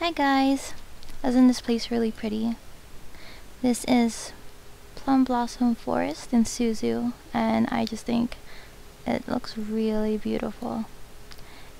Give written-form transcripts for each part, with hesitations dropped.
Hi guys! Isn't this place really pretty? This is Plum Blossom Forest in Suzu, and I just think it looks really beautiful.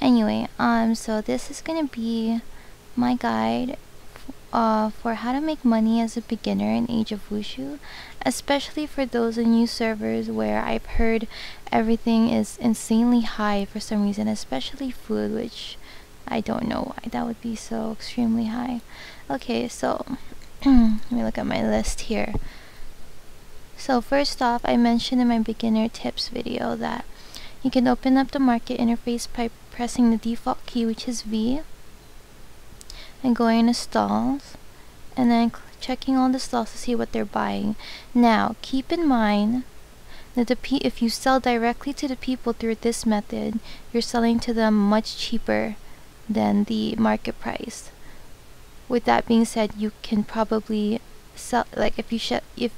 Anyway, so this is gonna be my guide for how to make money as a beginner in Age of Wushu, especially for those in new servers where I've heard everything is insanely high for some reason, especially food, which I don't know why that would be so extremely high. Okay, so let me look at my list here. So first off, I mentioned in my beginner tips video that you can open up the market interface by pressing the default key, which is V, and going to stalls, and then checking all the stalls to see what they're buying. Now, keep in mind that if you sell directly to the people through this method, you're selling to them much cheaper than the market price. With that being said, you can probably sell, like if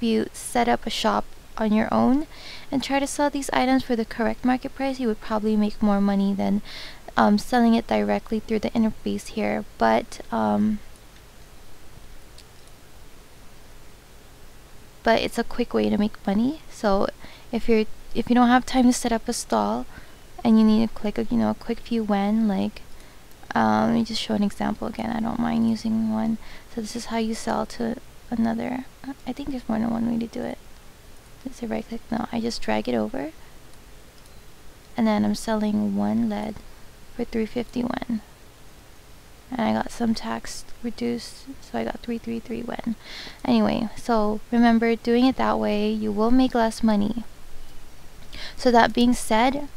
you set up a shop on your own and try to sell these items for the correct market price, you would probably make more money than selling it directly through the interface here. But it's a quick way to make money. So if you don't have time to set up a stall and you need to click a quick few when, like let me just show an example again. I don't mind using one. So this is how you sell to another. I think there's more than one way to do it. Is it right click? No, I just drag it over, and then I'm selling one lead for 351, and I got some tax reduced, so I got 333 when. Anyway, so remember, doing it that way you will make less money. So that being said,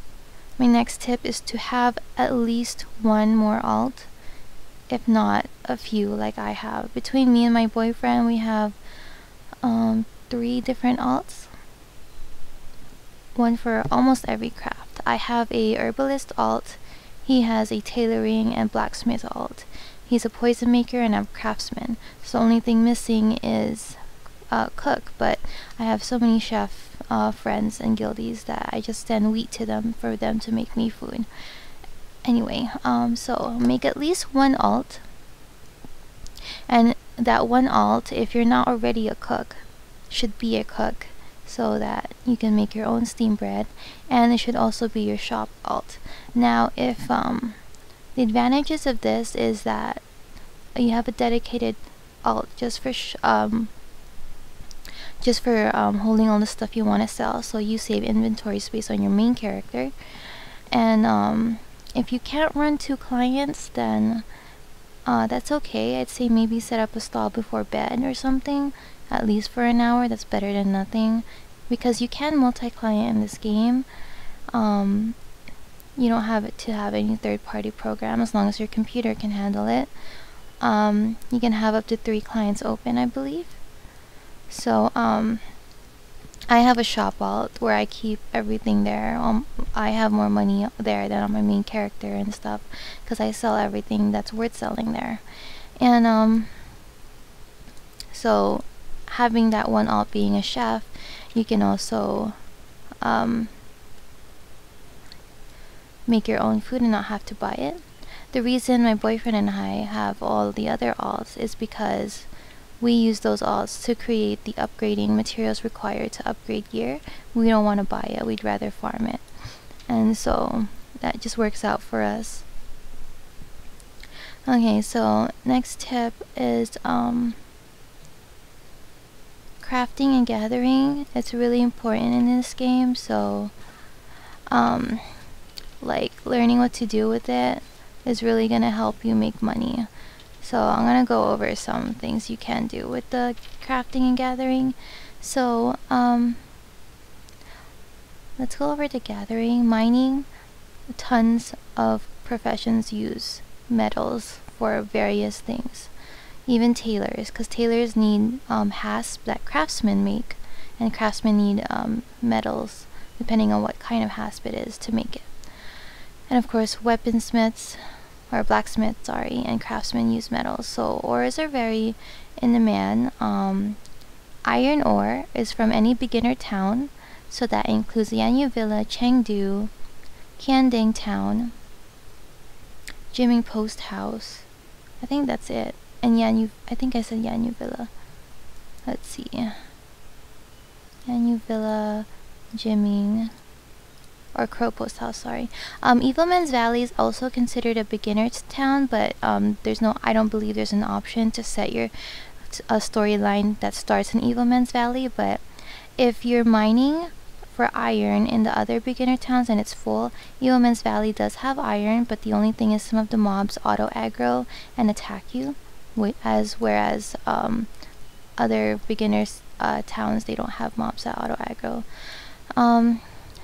my next tip is to have at least one more alt, if not a few, like I have. Between me and my boyfriend, we have 3 different alts, one for almost every craft. I have a herbalist alt, he has a tailoring and blacksmith alt, he's a poison maker, and I'm a craftsman. So the only thing missing is cook, but I have so many chef friends and guildies that I just send wheat to them for them to make me food. Anyway, so make at least one alt, and that one alt, if you're not already a cook, should be a cook, so that you can make your own steam bread, and it should also be your shop alt. Now, if the advantages of this is that you have a dedicated alt just for holding all the stuff you want to sell, so you save inventory space on your main character. And if you can't run 2 clients, then that's okay. I'd say maybe set up a stall before bed or something, at least for an hour. That's better than nothing, because you can multi-client in this game. You don't have to have any third-party program as long as your computer can handle it. You can have up to 3 clients open, I believe. So I have a shop alt where I keep everything there. I have more money there than on my main character and stuff, because I sell everything that's worth selling there. And so having that one alt being a chef, you can also make your own food and not have to buy it. The reason my boyfriend and I have all the other alts is because we use those alts to create the upgrading materials required to upgrade gear. We don't want to buy it, we'd rather farm it. And so that just works out for us. Okay, so next tip is crafting and gathering. It's really important in this game, so like learning what to do with it is really gonna help you make money. So I'm gonna go over some things you can do with the crafting and gathering. So let's go over to gathering. Mining, tons of professions use metals for various things, even tailors, because tailors need hasp that craftsmen make, and craftsmen need metals depending on what kind of hasp it is to make it. And of course, weaponsmiths, or blacksmiths, sorry, and craftsmen use metals. So ores are very in demand. Iron ore is from any beginner town, so that includes Yanyu Villa, Chengdu, Qianding Town, Jiming Post House, I think that's it. And I think I said Yanyu Villa. Let's see. Yanyu Villa, Jimming, or Kropo's house, sorry. Evilman's Valley is also considered a beginner's town, but I don't believe there's an option to set a storyline that starts in Evilman's Valley. But if you're mining for iron in the other beginner towns and it's full, Evilman's Valley does have iron, but the only thing is some of the mobs auto aggro and attack you, whereas other beginners towns, they don't have mobs that auto aggro.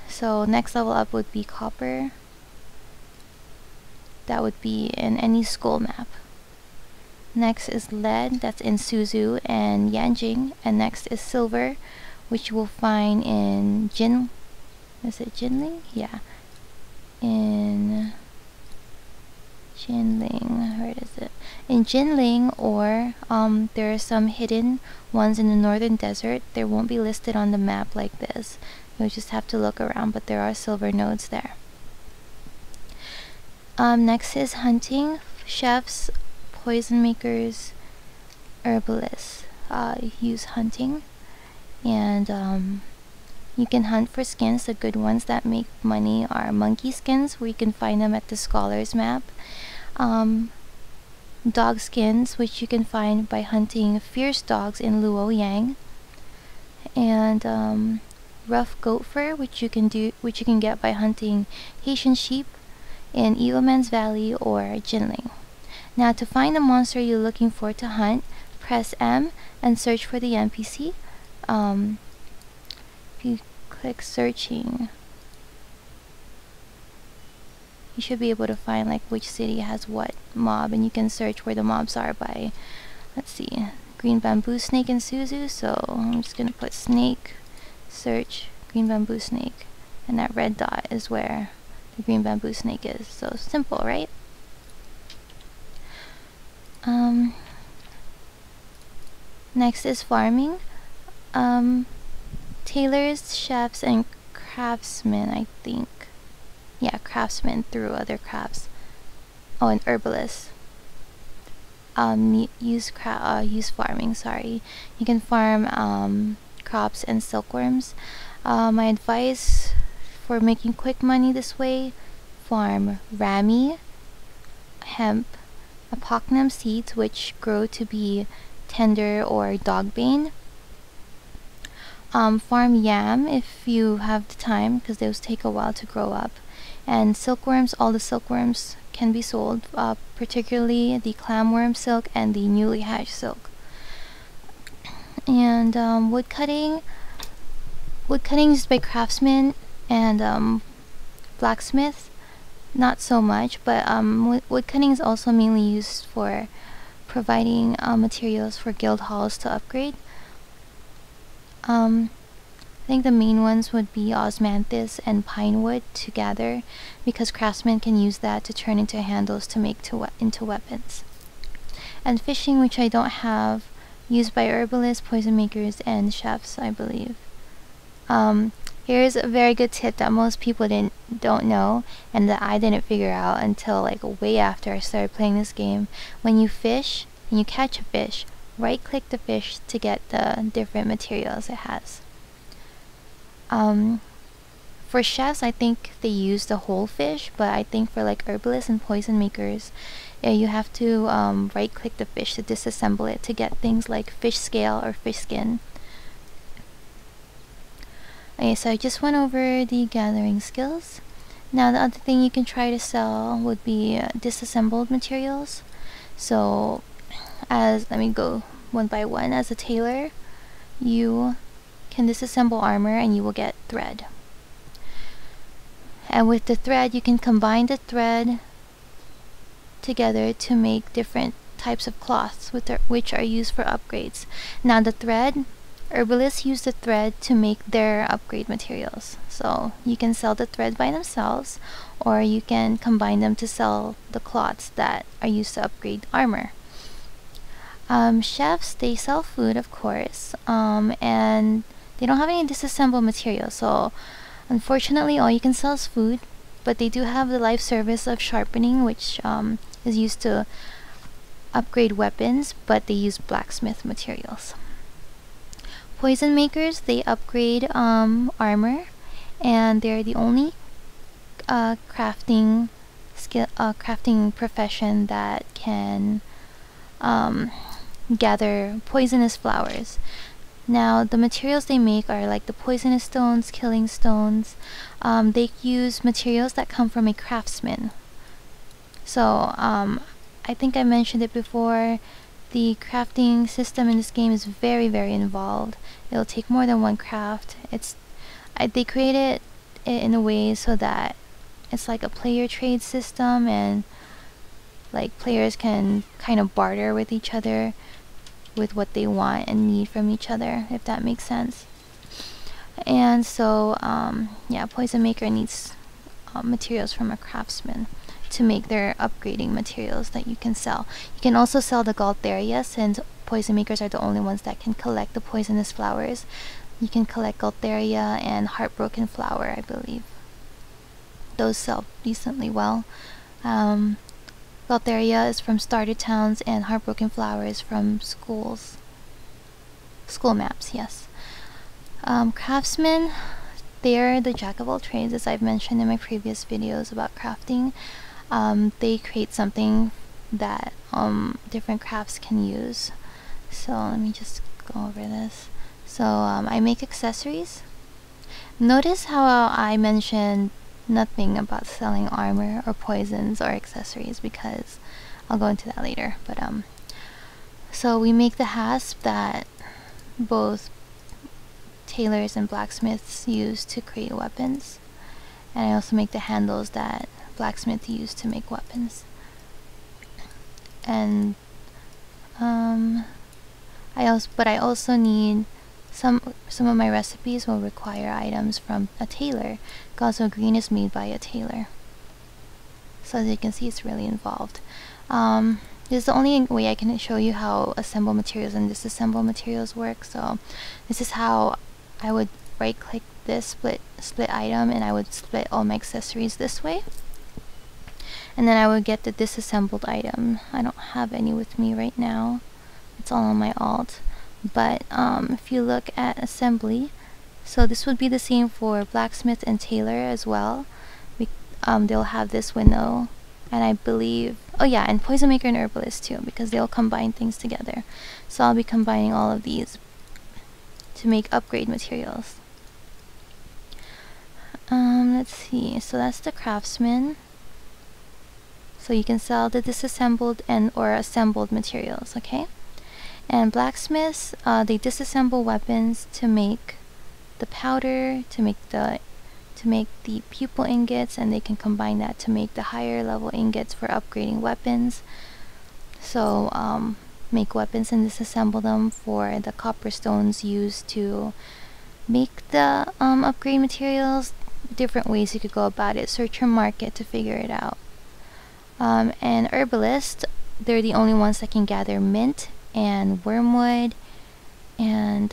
So next level up would be copper. That would be in any school map. Next is lead, that's in Suzu and Yanjing. And next is silver, which you will find in is it Jinling? Yeah. In Jinling, where is it? In Jinling, or there are some hidden ones in the northern desert. They won't be listed on the map like this. You'll just have to look around, but there are silver nodes there. Next is hunting. Chefs, poison makers, herbalists use hunting. And you can hunt for skins. The good ones that make money are monkey skins, where you can find them at the Scholars map. Dog skins, which you can find by hunting fierce dogs in Luoyang. And rough goat fur, which you can get by hunting Haitian sheep in Evilman's Valley or Jinling. Now, to find the monster you're looking for to hunt, press M and search for the NPC. If you click searching, you should be able to find like which city has what mob, and you can search where the mobs are by, let's see, green bamboo snake in Suzu. So I'm just gonna put snake, search green bamboo snake, and that red dot is where the green bamboo snake is. So simple, right? Next is farming. Tailors, chefs, and craftsmen, I think. Yeah, craftsmen through other crafts. Oh, and herbalists. Use farming, sorry. You can farm crops and silkworms. My advice for making quick money this way: farm rami, hemp, apognum seeds, which grow to be tender or dogbane. Farm yam if you have the time, because those take a while to grow up. And silkworms, all the silkworms can be sold, particularly the clamworm silk and the newly hatched silk. And woodcutting used by craftsmen and blacksmiths, not so much, but woodcutting is also mainly used for providing materials for guild halls to upgrade. I think the main ones would be osmanthus and pine wood together, because craftsmen can use that to turn into handles to make into weapons. And fishing, which I don't have, used by herbalists, poison makers, and chefs, I believe. Here's a very good tip that most people don't know, and that I didn't figure out until like way after I started playing this game. When you fish and you catch a fish, right click the fish to get the different materials it has. For chefs, I think they use the whole fish, but I think for like herbalists and poison makers, you have to right click the fish to disassemble it to get things like fish scale or fish skin. Okay, so I just went over the gathering skills. Now the other thing you can try to sell would be disassembled materials. So let me go one by one. As a tailor, you can disassemble armor and you will get thread. And with the thread, you can combine the thread together to make different types of cloths which are used for upgrades. Now the thread, herbalists use the thread to make their upgrade materials. So you can sell the thread by themselves, or you can combine them to sell the cloths that are used to upgrade armor. Chefs, they sell food, of course, and they don't have any disassembled materials, so unfortunately all you can sell is food. But they do have the life service of sharpening, which is used to upgrade weapons, but they use blacksmith materials. Poison makers, they upgrade armor, and they're the only crafting profession that can gather poisonous flowers. Now, the materials they make are like the poisonous stones, killing stones. They use materials that come from a craftsman. So, I think I mentioned it before, the crafting system in this game is very, very involved. It'll take more than one craft. They created it in a way so that it's like a player trade system, and like players can kind of barter with each other with what they want and need from each other, if that makes sense. And so yeah, Poison Maker needs materials from a craftsman to make their upgrading materials that you can sell. You can also sell the Galtheria, since Poison Makers are the only ones that can collect the poisonous flowers. You can collect Galtheria and Heartbroken Flower, I believe. Those sell decently well. Galtheria is from starter towns, and Heartbroken Flower is from schools. School maps, yes. Craftsmen, they're the jack of all trades, as I've mentioned in my previous videos about crafting. They create something that different crafts can use. So let me just go over this. So I make accessories. Notice how I mentioned nothing about selling armor or poisons or accessories, because I'll go into that later. But so we make the hasp that both tailors and blacksmiths use to create weapons, and I also make the handles that blacksmiths use to make weapons. And I also need some of my recipes will require items from a tailor, because also green is made by a tailor. So as you can see, it's really involved. This is the only way I can show you how assemble materials and disassemble materials work. So this is how I would right click this split item, and I would split all my accessories this way, and then I would get the disassembled item. I don't have any with me right now, it's all on my alt. But if you look at assembly, so this would be the same for blacksmith and tailor as well. They'll have this window, and I believe, oh yeah, and poison maker and herbalist too, because they'll combine things together. So I'll be combining all of these to make upgrade materials. Let's see, so that's the craftsman. So you can sell the disassembled and or assembled materials, okay? And blacksmiths, they disassemble weapons to make the powder, to make the pupil ingots, and they can combine that to make the higher level ingots for upgrading weapons. So make weapons and disassemble them for the copper stones used to make the upgrade materials. Different ways you could go about it. Search your market to figure it out. And herbalists, they're the only ones that can gather mint and wormwood and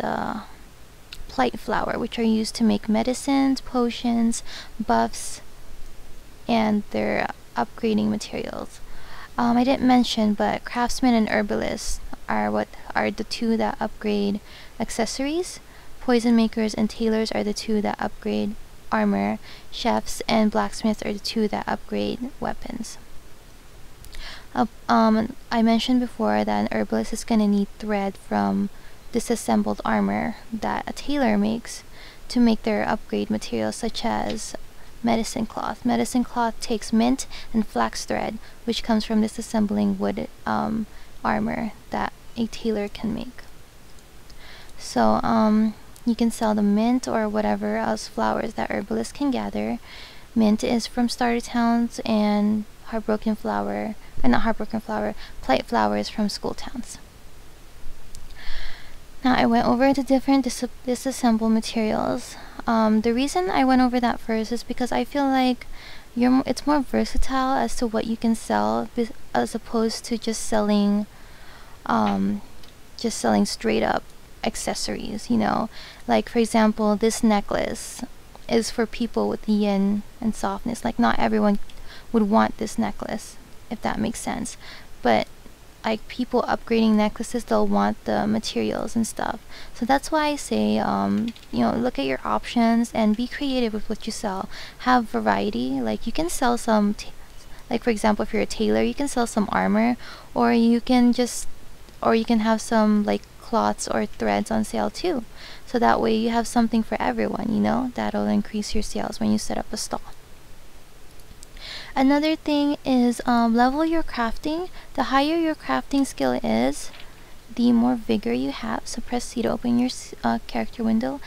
plight flower, which are used to make medicines, potions, buffs, and their upgrading materials. I didn't mention, but craftsmen and herbalists are the two that upgrade accessories. Poison makers and tailors are the two that upgrade armor. Chefs and blacksmiths are the two that upgrade weapons. I mentioned before that an herbalist is going to need thread from disassembled armor that a tailor makes to make their upgrade materials, such as medicine cloth. Medicine cloth takes mint and flax thread, which comes from disassembling wood armor that a tailor can make. So you can sell the mint or whatever else flowers that herbalists can gather. Mint is from starter towns, and heartbroken flower, not heartbroken flower, plight flowers from school towns. Now I went over the different disassemble materials. The reason I went over that first is because I feel like it's more versatile as to what you can sell, as opposed to just selling straight up accessories, you know. Like for example, this necklace is for people with yin and softness. Like not everyone would want this necklace, if that makes sense. But like people upgrading necklaces, they'll want the materials and stuff. So that's why I say, you know, look at your options and be creative with what you sell. Have variety. Like you can sell some, like for example, if you're a tailor, you can sell some armor, or you can have some like cloths or threads on sale too. So that way you have something for everyone, you know. That'll increase your sales when you set up a stall. Another thing is level your crafting. The higher your crafting skill is, the more vigor you have. So press C to open your character window.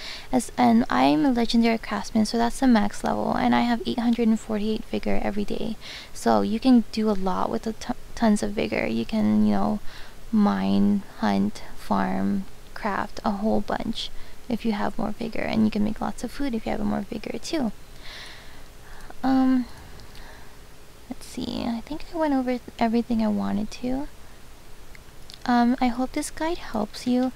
And I'm a legendary craftsman, so that's the max level, and I have 848 vigor every day. So you can do a lot with tons of vigor. You can, you know, mine, hunt, farm, craft a whole bunch if you have more vigor, and you can make lots of food if you have more vigor too. Let's see, I think I went over everything I wanted to. I hope this guide helps you.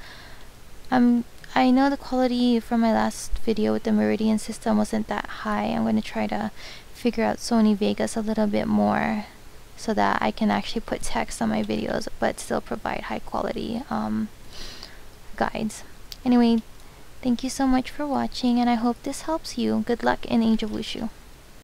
I know the quality from my last video with the Meridian system wasn't that high. I'm going to try to figure out Sony Vegas a little bit more so that I can actually put text on my videos but still provide high quality guides. Anyway, thank you so much for watching, and I hope this helps you. Good luck in Age of Wushu.